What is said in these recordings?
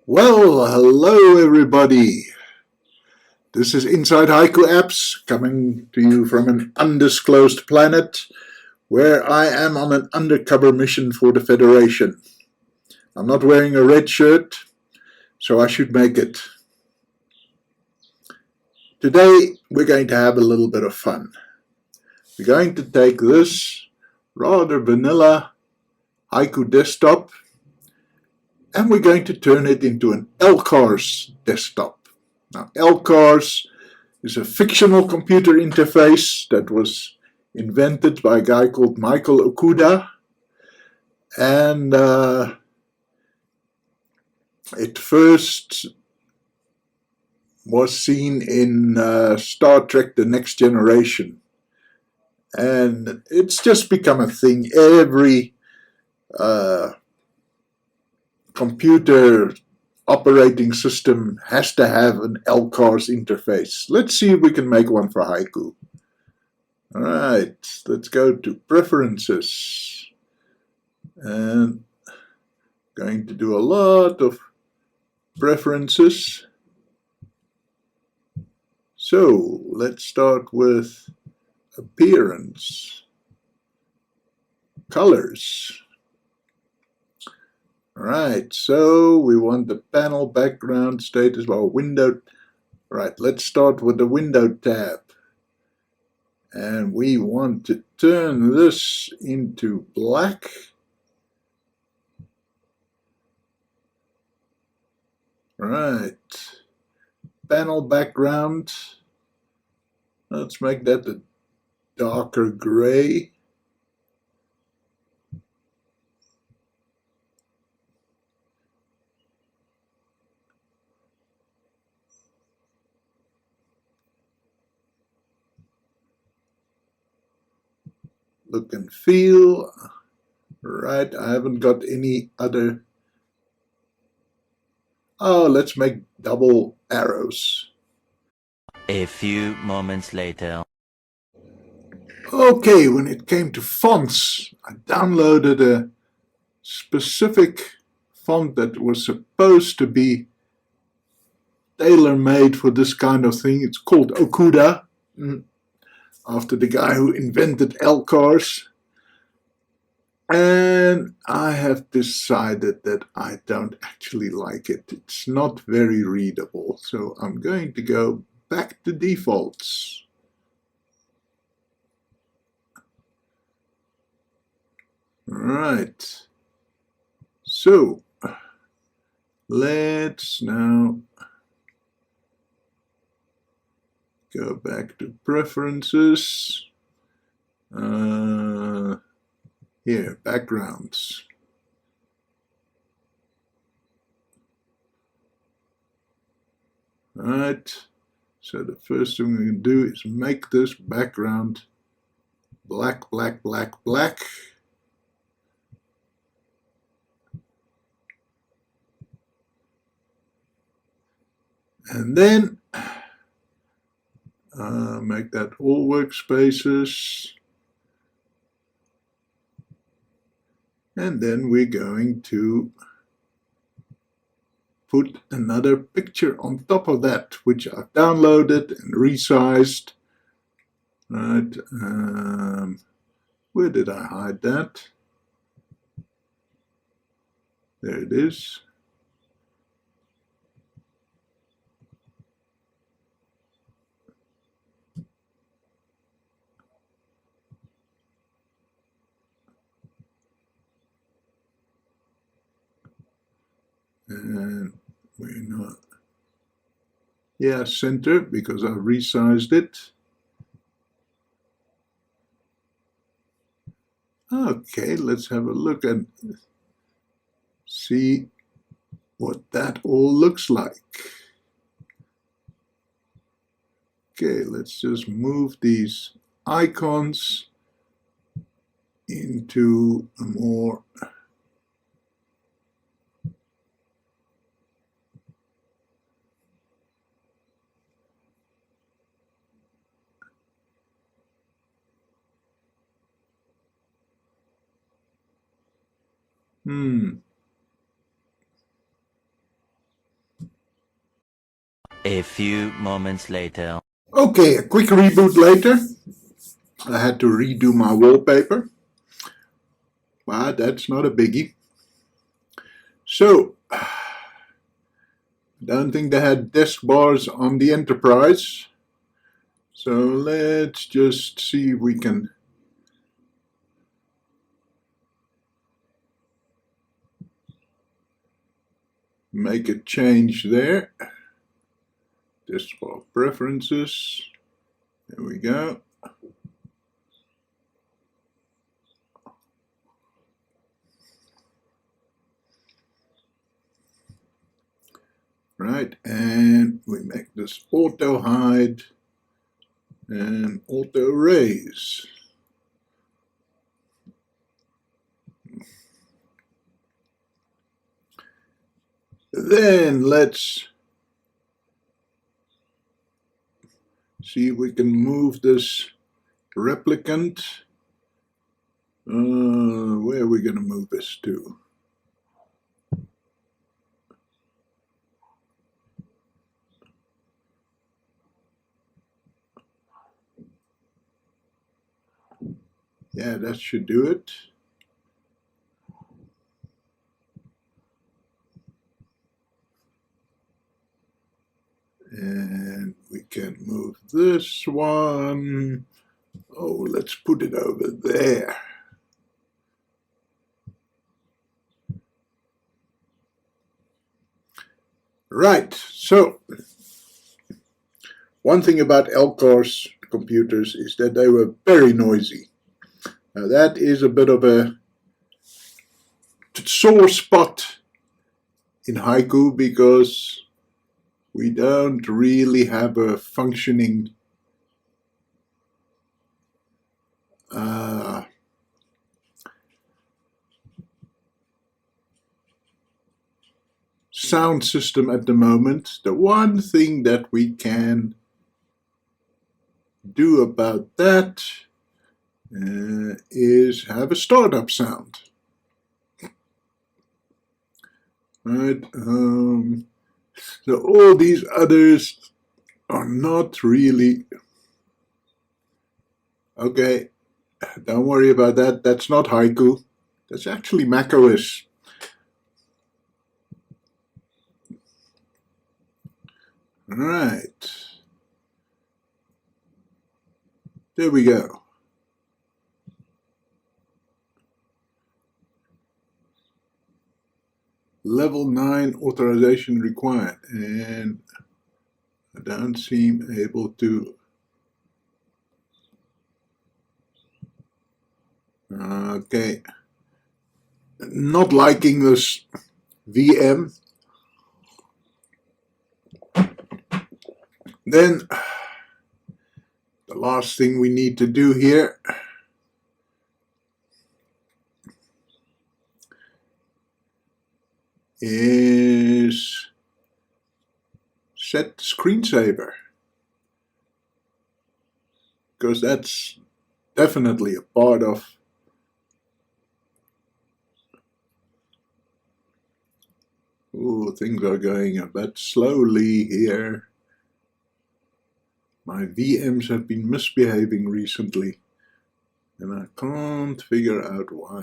Well, hello everybody. This is Inside Haiku Apps coming to you from an undisclosed planet where I am on an undercover mission for the Federation. I'm not wearing a red shirt, so I should make it. Today we're going to have a little bit of fun. We're going to take this rather vanilla Haiku desktop and we're going to turn it into an LCARS desktop. Now, LCARS is a fictional computer interface that was invented by a guy called Michael Okuda, and it first was seen in Star Trek The Next Generation, and it's just become a thing. Every computer operating system has to have an LCARS interface. Let's see if we can make one for Haiku. All right, let's go to Preferences. And going to do a lot of preferences. So let's start with Appearance. Colors. Alright, so we want the panel background status, well, window. Right, let's start with the window tab. And we want to turn this into black. Right, panel background. Let's make that a darker gray. Look and feel. Right, I haven't got any other. Oh, let's make double arrows. A few moments later. Okay, when it came to fonts, I downloaded a specific font that was supposed to be tailor-made for this kind of thing. It's called Okuda, after the guy who invented LCARS. And I have decided that I don't actually like it. It's not very readable. So I'm going to go back to defaults. Right. So let's now go back to preferences. Here, backgrounds. Right. So the first thing we can do is make this background black, black, black, black. And then make that all workspaces. And then we're going to put another picture on top of that, which I've downloaded and resized. Right. Where did I hide that? There it is. And we're not. Yeah, center, because I resized it. Okay, let's have a look and see what that all looks like. Okay, let's just move these icons into a more A few moments later. Okay, a quick reboot later. I had to redo my wallpaper, but that's not a biggie. So, I don't think they had desk bars on the Enterprise. So let's just see if we can make a change there. Desk bar preferences. There we go. Right, and we make this auto hide and auto raise. Then let's see if we can move this replicant. Where are we going to move this to? Yeah, that should do it. And we can move this one. Oh, let's put it over there. Right, so one thing about Elcor's computers is that they were very noisy. Now that is a bit of a sore spot in Haiku because we don't really have a functioning sound system at the moment. The one thing that we can do about that is have a startup sound. Right? So all these others are not really okay. Don't worry about that. That's not Haiku. That's actually macOS. All right. There we go. Level 9 authorization required. And I don't seem able to. Okay. Not liking this VM. Then the last thing we need to do here is set screensaver, because that's definitely a part of things are going a bit slowly here. My VMs have been misbehaving recently and I can't figure out why.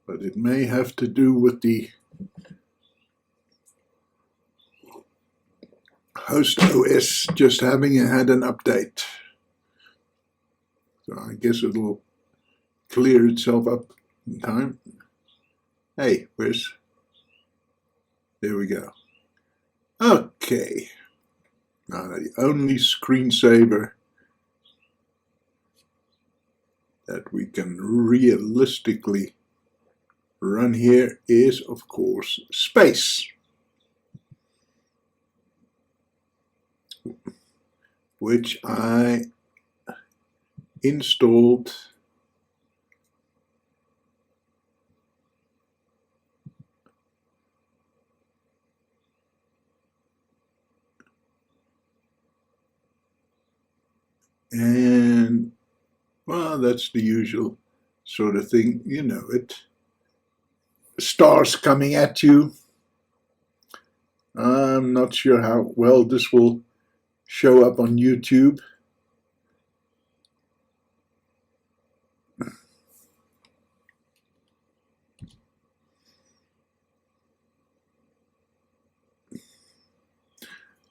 But it may have to do with the host OS just having had an update. So I guess it'll clear itself up in time. Hey, there we go. Okay. Now the only screensaver that we can realistically run here is, of course, space, which I installed and Well, that's the usual sort of thing. You know it. Stars coming at you. I'm not sure how well this will show up on YouTube.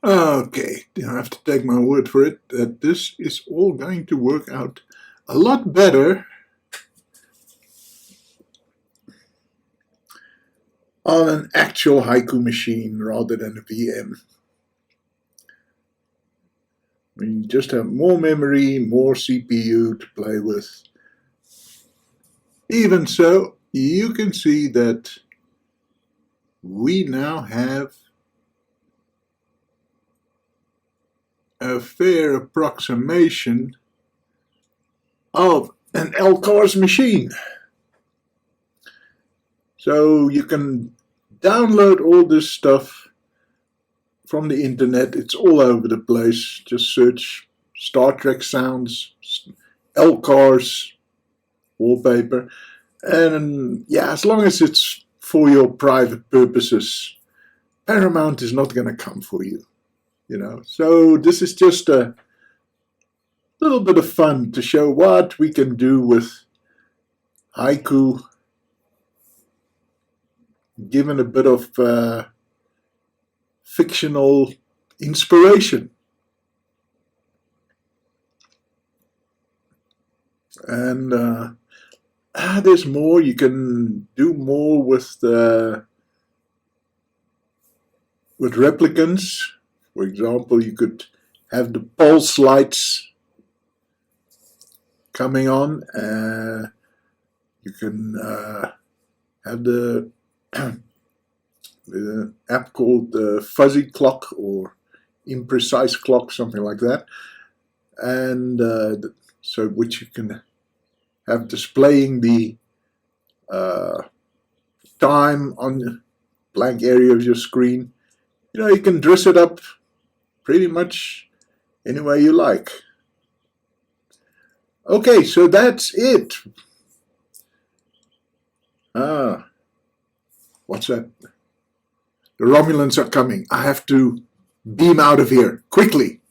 Okay, I have to take my word for it that this is all going to work out a lot better on an actual Haiku machine rather than a VM. You just have more memory, more CPU to play with. Even so, you can see that we now have a fair approximation of an LCARS machine. So you can download all this stuff from the internet. It's all over the place. Just search Star Trek sounds, LCARS wallpaper, and yeah, as long as it's for your private purposes, Paramount is not going to come for you. So this is just a little bit of fun to show what we can do with Haiku, given a bit of fictional inspiration. And there's more. You can do more with replicants. For example, you could have the pulse lights coming on. You can have the app called Fuzzy Clock or Imprecise Clock, something like that. And so which you can have displaying the time on the blank area of your screen. You can dress it up pretty much any way you like. Okay, so that's it. What's that? The Romulans are coming. I have to beam out of here quickly.